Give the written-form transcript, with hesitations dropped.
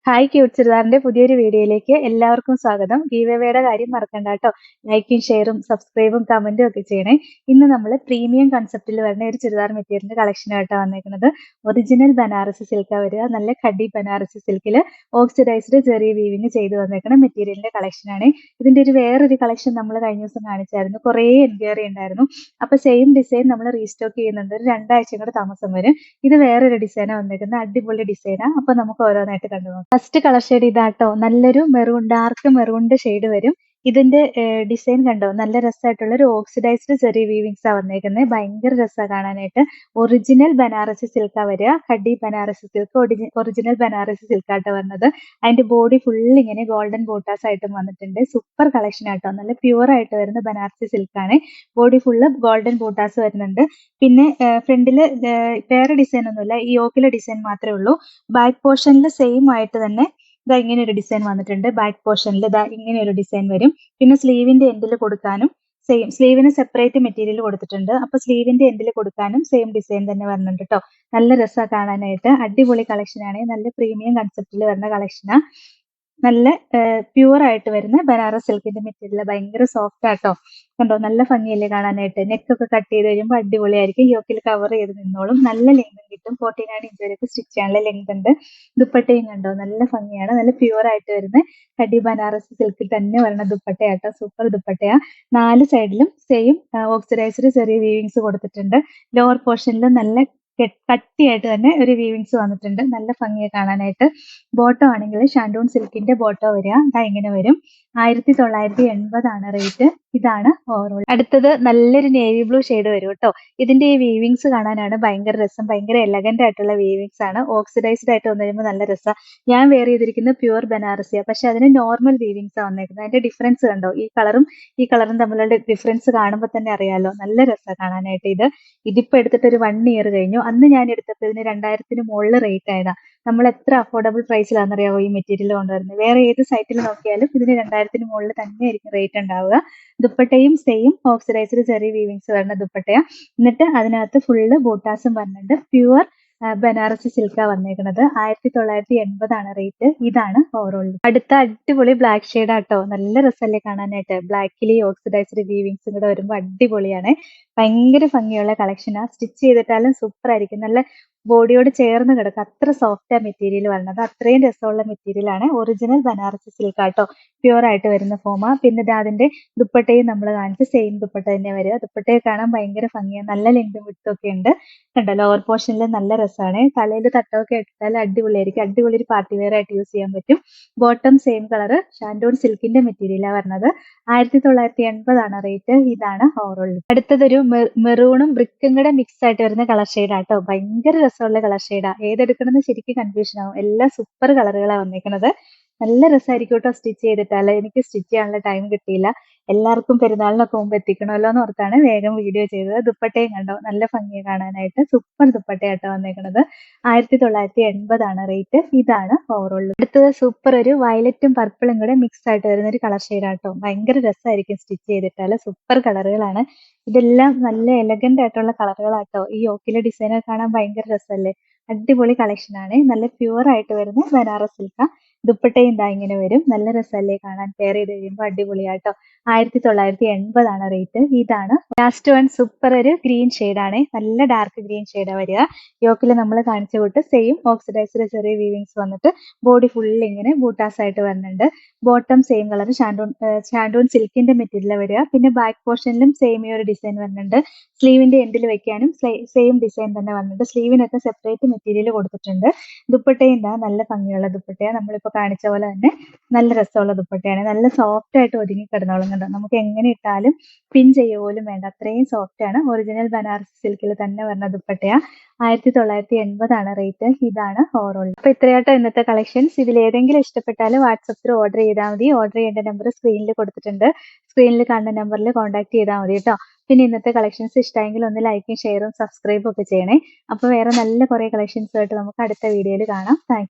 Hi cute ചുരിദാറിന്റെ പുതിയൊരു വീഡിയോയിലേക്ക് എല്ലാവർക്കും സ്വാഗതം. ഗീവവേയുടെ കാര്യം മറക്കണ്ട കേട്ടോ. ലൈക്കും ഷെയറും സബ്സ്ക്രൈബും കമന്റും ഒക്കെ ചെയ്യണേ. ഇന്ന് നമ്മൾ പ്രീമിയം കൺസെപ്റ്റിൽ വരുന്ന ഒരു ചുരിദാർ മെറ്റീരിയലിന്റെ കളക്ഷൻ ആയിട്ടാണ് വന്നേക്കുന്നത്. ഒറിജിനൽ ബനാറസി സിൽക്കാ വരിക. നല്ല ഖഡി ബനാറസി സിൽക്കിൽ ഓക്സിഡൈസ്ഡ് ചെറിയ വീവിങ് ചെയ്ത് വന്നേക്കുന്ന മെറ്റീരിയലിന്റെ കളക്ഷനാണ്. ഇതിന്റെ വേറൊരു കളക്ഷൻ നമ്മൾ കഴിഞ്ഞ ദിവസം കാണിച്ചായിരുന്നു. കുറേ എൻക്വയറി ഉണ്ടായിരുന്നു. അപ്പൊ സെയിം ഡിസൈൻ നമ്മൾ റീസ്റ്റോക്ക് ചെയ്യുന്നുണ്ട്. ഒരു 2 ആഴ്ചയും കൂടെ താമസം വരും. ഇത് വേറൊരു ഡിസൈനാണ് വന്നേക്കുന്നത്. അടിപൊളി ഡിസൈനാണ്. അപ്പൊ നമുക്ക് ഓരോന്നായിട്ട് കണ്ടുപോകാം. ഫസ്റ്റ് കളർ ഷെയ്ഡ് ഇതാട്ടോ. നല്ലൊരു മെറൂൺ, ഡാർക്ക് മെറൂണിന്റെ ഷെയ്ഡ് വരും. ഇതിന്റെ ഡിസൈൻ കണ്ടോ, നല്ല രസമായിട്ടുള്ള ഒരു ഓക്സിഡൈസ്ഡ് ചെറിയ വീവിങ്സ് ആ വന്നേക്കുന്നത്. ഭയങ്കര രസമാണ് കാണാനായിട്ട്. ഒറിജിനൽ ബനാറസി സിൽക്കാ വരിക. ഖഡി ബനാറസി സിൽക്ക്, ഒറിജിനൽ ബനാറസി സിൽക്കാട്ടോ വന്നത്. അതിന്റെ ബോഡി ഫുൾ ഇങ്ങനെ ഗോൾഡൻ ബോട്ടാസ് ആയിട്ടും വന്നിട്ടുണ്ട്. സൂപ്പർ കളക്ഷൻ ആട്ടോ. നല്ല പ്യുവർ ആയിട്ട് വരുന്ന ബനാറസി സിൽക്കാണ്. ബോഡി ഫുള്ള് ഗോൾഡൻ ബോട്ടാസ് വരുന്നുണ്ട്. പിന്നെ ഫ്രണ്ടില് വേറെ ഡിസൈൻ ഒന്നുമില്ല, ഈ യോക്കിലെ ഡിസൈൻ മാത്രമേ ഉള്ളൂ. ബാക്ക് പോർഷനിൽ സെയിം ആയിട്ട് തന്നെ ഇതാ ഇങ്ങനെ ഒരു ഡിസൈൻ വന്നിട്ടുണ്ട്. ബാക്ക് പോർഷനിൽ ഇതാ ഇങ്ങനെ ഒരു ഡിസൈൻ വരും. പിന്നെ സ്ലീവിന്റെ എൻഡിൽ കൊടുക്കാനും സെയിം, സ്ലീവിന് സെപ്പറേറ്റ് മെറ്റീരിയൽ കൊടുത്തിട്ടുണ്ട്. അപ്പൊ സ്ലീവിന്റെ എൻഡിൽ കൊടുക്കാനും സെയിം ഡിസൈൻ തന്നെ വരുന്നുണ്ട് കേട്ടോ. നല്ല രസമാണ് കാണാനായിട്ട്. അടിപൊളി കളക്ഷനാണ്. നല്ല പ്രീമിയം കൺസെപ്റ്റിൽ വരുന്ന കളക്ഷനാ. നല്ല പ്യുവർ ആയിട്ട് വരുന്ന ബനാറസ് സിൽക്കിന്റെ മെറ്റീരിയൽ. ഭയങ്കര സോഫ്റ്റ് ആട്ടോ. കണ്ടോ, നല്ല ഭംഗിയല്ലേ കാണാനായിട്ട്. നെക്കൊക്കെ കട്ട് ചെയ്ത് കഴിയുമ്പോൾ അടിപൊളിയായിരിക്കും. യോക്കിൽ കവർ ചെയ്ത് നിന്നോളും. നല്ല ലെങ്തും കിട്ടും. 49 ഇഞ്ച് വരെയൊക്കെ സ്റ്റിച്ച് ചെയ്യാനുള്ള ലെങ്ത് ഉണ്ട്. ദുപ്പട്ടയും കണ്ടോ, നല്ല ഭംഗിയാണ്. നല്ല പ്യുവർ ആയിട്ട് വരുന്ന കടി ബനാറസ് സിൽക്കിൽ തന്നെ വരുന്ന ദുപ്പട്ടയാട്ടോ. സൂപ്പർ ദുപ്പട്ടയാ. 4 സൈഡിലും സെയിം ഓക്സിഡൈസ്ഡ് ചെറിയ വീവിങ്സ് കൊടുത്തിട്ടുണ്ട്. ലോവർ പോർഷനിലും നല്ല കട്ടിയായിട്ട് തന്നെ ഒരു വീവിങ്സ് വന്നിട്ടുണ്ട്. നല്ല ഭംഗിയെ കാണാനായിട്ട്. ബോട്ടം ആണെങ്കിൽ ഷാൻഡൂൺ സിൽക്കിന്റെ ബോട്ടം വരിക. ഇതാ ഇങ്ങനെ വരും. 1980 റേറ്റ്. ഇതാണ് ഓവറോൾ. അടുത്തത് നല്ലൊരു നേവി ബ്ലൂ ഷെയ്ഡ് വരും കേട്ടോ. ഇതിന്റെ ഈ വീവിങ്സ് കാണാനാണ് ഭയങ്കര രസം. ഭയങ്കര എലഗന്റ് ആയിട്ടുള്ള വീവിങ്സ് ആണ്. ഓക്സിഡൈസ്ഡ് ആയിട്ട് വന്നു കഴിയുമ്പോൾ നല്ല രസം. ഞാൻ വെയർ ചെയ്തിരിക്കുന്നത് പ്യുവർ ബനാറസിയാണ്, പക്ഷെ അതിന് നോർമൽ വീവിങ്സ് ആണ് വന്നേക്കുന്നത്. അതിന്റെ ഡിഫറൻസ് കണ്ടോ, ഈ കളറും തമ്മിലുള്ള ഡിഫറൻസ് കാണുമ്പോൾ തന്നെ അറിയാലോ. നല്ല രസമാണ് കാണാനായിട്ട്. ഇതിപ്പോ എടുത്തിട്ട് ഒരു 1 ഇയർ കഴിഞ്ഞു. അന്ന് ഞാൻ എടുത്തപ്പോൾ ഇതിന് 2000 മുകളിൽ റേറ്റ് ആയതാ. നമ്മൾ എത്ര അഫോർഡബിൾ പ്രൈസിലാണെന്നറിയാവോ ഈ മെറ്റീരിയൽ കൊണ്ടുവരുന്നത്. വേറെ ഏത് സൈറ്റിൽ നോക്കിയാലും ഇതിന് 2000 മുകളിൽ തന്നെയായിരിക്കും റേറ്റ് ഉണ്ടാവുക. ദുപ്പട്ടയും സെയിം ഓക്സിഡൈസ്ഡ് ചെറിയ വീവിങ്സ് വരുന്ന ദുപ്പട്ടയാ. എന്നിട്ട് അതിനകത്ത് ഫുള്ള് ബൂട്ടാസും വരുന്നുണ്ട്. പ്യുവർ ബനാറസി സിൽക്കാ വന്നേക്കുന്നത്. 1980 റേറ്റ്. ഇതാണ് ഓവറോൾ. അടുത്ത അടിപൊളി ബ്ലാക്ക് ഷെയ്ഡ് ആട്ടോ. നല്ല രസമല്ലേ കാണാനായിട്ട്. ബ്ലാക്കിൽ ഓക്സിഡൈസ്ഡ് വീവിങ്സും കൂടെ വരുമ്പോൾ അടിപൊളിയാണ്. ഭയങ്കര ഭംഗിയുള്ള കളക്ഷനാ. സ്റ്റിച്ച് ചെയ്തിട്ടാലും സൂപ്പർ ആയിരിക്കും. നല്ല ബോഡിയോട് ചേർന്ന് കിടക്കും. അത്ര സോഫ്റ്റ് ആ മെറ്റീരിയൽ വരുന്നത്. അത്രയും രസമുള്ള മെറ്റീരിയൽ ആണ്. ഒറിജിനൽ ബനാറസി സിൽക്ക് ആട്ടോ. പ്യുവർ ആയിട്ട് വരുന്ന ഫോമാ. പിന്നെ അതിന്റെ ദുപ്പട്ടയും നമ്മൾ കാണിച്ച് സെയിം ദുപ്പട്ട തന്നെ വരിക. ദുപ്പട്ടയെ കാണാൻ ഭയങ്കര ഭംഗിയാണ്. നല്ല ലെങ്തും വിഡ്ത്തും ഒക്കെ ഉണ്ട്. കണ്ടോ, ലോവർ പോർഷനിൽ നല്ല രസമാണ്. തലയിൽ തട്ടമൊക്കെ ഇട്ടാൽ അടിപൊളിയായിരിക്കും. അടിപൊളി ഒരു പാർട്ടി വെയർ ആയിട്ട് യൂസ് ചെയ്യാൻ പറ്റും. ബോട്ടം സെയിം കളർ ഷാൻഡൂൺ സിൽക്കിന്റെ മെറ്റീരിയലാണ് വരുന്നത്. 1980 റേറ്റ്. ഇതാണ് ഓവറോൾ. അടുത്തതൊരു മെറൂണും ബ്രിക്കും കൂടെ മിക്സ് ആയിട്ട് വരുന്ന കളർ ഷെയ്ഡ് ആട്ടോ. ഭയങ്കര രസമുള്ള കളർ ഷെയ്ഡാ. ഏതെടുക്കണമെന്ന് ശരിക്കും കൺഫ്യൂഷൻ ആവും. എല്ലാം സൂപ്പർ കളറുകളാണ് വന്നേക്കുന്നത്. നല്ല രസമായിരിക്കും കേട്ടോ സ്റ്റിച്ച് ചെയ്തിട്ടാല്. എനിക്ക് സ്റ്റിച്ച് ചെയ്യാനുള്ള ടൈം കിട്ടിയില്ല. എല്ലാവർക്കും പെരുന്നാളിനൊക്കെ മുമ്പ് എത്തിക്കണമല്ലോ എന്ന് ഓർത്താണ് വേഗം വീഡിയോ ചെയ്തത്. ദുപ്പട്ടയും കണ്ടോ, നല്ല ഭംഗിയെ കാണാനായിട്ട്. സൂപ്പർ ദുപ്പട്ടയാട്ടോ വന്നേക്കുന്നത്. 1980 റേറ്റ്. ഇതാണ് ഓവറോൾ. അടുത്തത് സൂപ്പർ ഒരു വയലറ്റും പർപ്പിളും കൂടെ മിക്സ് ആയിട്ട് വരുന്ന ഒരു കളർ ഷെയ്ഡാട്ടോ. ഭയങ്കര രസമായിരിക്കും സ്റ്റിച്ച് ചെയ്തിട്ടാല്. സൂപ്പർ കളറുകളാണ്. ഇതെല്ലാം നല്ല എലഗന്റ് ആയിട്ടുള്ള കളറുകളാട്ടോ. ഈ യോക്കിലെ ഡിസൈനൊക്കെ കാണാൻ ഭയങ്കര രസമല്ലേ. അടിപൊളി കളക്ഷൻ ആണ്. നല്ല പ്യുവർ ആയിട്ട് വരുന്ന ബനാറസ് സിൽക്ക. ദുപ്പട്ടയും ഇതാ ഇങ്ങനെ വരും. നല്ല രസമല്ലേ കാണാൻ. പെയർ ചെയ്ത് കഴിയുമ്പോൾ അടിപൊളിയാട്ടോ. 1980 റേറ്റ്. ഇതാണ് ലാസ്റ്റ് വൺ. സൂപ്പർ ഒരു ഗ്രീൻ ഷെയ്ഡാണ്. നല്ല ഡാർക്ക് ഗ്രീൻ ഷെയ്ഡാ വരിക. യോക്കിൽ നമ്മൾ കാണിച്ച കൂട്ട് സെയിം ഓക്സിഡൈസ്ഡ് ചെറിയ വീവിങ്സ് വന്നിട്ട് ബോഡി ഫുൾ ഇങ്ങനെ ബൂട്ടാസ് ആയിട്ട് വരുന്നുണ്ട്. ബോട്ടം സെയിം കളർ ഷാൻഡൂൺ സിൽക്കിന്റെ മെറ്റീരിയൽ വരിക. പിന്നെ ബാക്ക് പോർഷനിലും സെയിം ഈ ഒരു ഡിസൈൻ വരുന്നുണ്ട്. സ്ലീവിന്റെ എൻഡിൽ വെക്കാനും സെയിം ഡിസൈൻ തന്നെ വരുന്നുണ്ട്. സ്ലീവിനൊക്കെ സെപ്പറേറ്റ് മെറ്റീരിയൽ കൊടുത്തിട്ടുണ്ട്. ദുപ്പട്ടയും ഇതാ നല്ല ഭംഗിയുള്ള ദുപ്പട്ടയാണ്. നമ്മളിപ്പോ കാണിച്ച പോലെ തന്നെ നല്ല രസമുള്ള ദുപ്പട്ടയാണ്. നല്ല സോഫ്റ്റ് ആയിട്ട് ഒതുങ്ങി കിടന്നോളും. കണ്ടോ, നമുക്ക് എങ്ങനെ ഇട്ടാലും പിൻ ചെയ്യുക പോലും വേണ്ട. അത്രയും സോഫ്റ്റ് ആണ്. ഒറിജിനൽ ബനാറസി സിൽക്കിൽ തന്നെ വരുന്ന ദുപ്പട്ടയാ. 1980 റേറ്റ്. ഇതാണ് ഓവറോൾ. അപ്പൊ ഇത്രയാട്ടോ ഇന്നത്തെ കളക്ഷൻസ്. ഇതിൽ ഏതെങ്കിലും ഇഷ്ടപ്പെട്ടാൽ വാട്സപ്പിൽ ഓർഡർ ചെയ്താൽ മതി. ഓർഡർ ചെയ്യേണ്ട നമ്പർ സ്ക്രീനിൽ കൊടുത്തിട്ടുണ്ട്. സ്ക്രീനിൽ കാണുന്ന നമ്പറിൽ കോൺടാക്ട് ചെയ്താൽ മതി കേട്ടോ. പിന്നെ ഇന്നത്തെ കളക്ഷൻസ് ഇഷ്ടമെങ്കിൽ ഒന്ന് ലൈക്കും ഷെയറും സബ്സ്ക്രൈബും ഒക്കെ ചെയ്യണേ. അപ്പൊ വേറെ നല്ല കുറെ കളക്ഷൻസ് ആയിട്ട് നമുക്ക് അടുത്ത വീഡിയോയിൽ കാണാം. താങ്ക്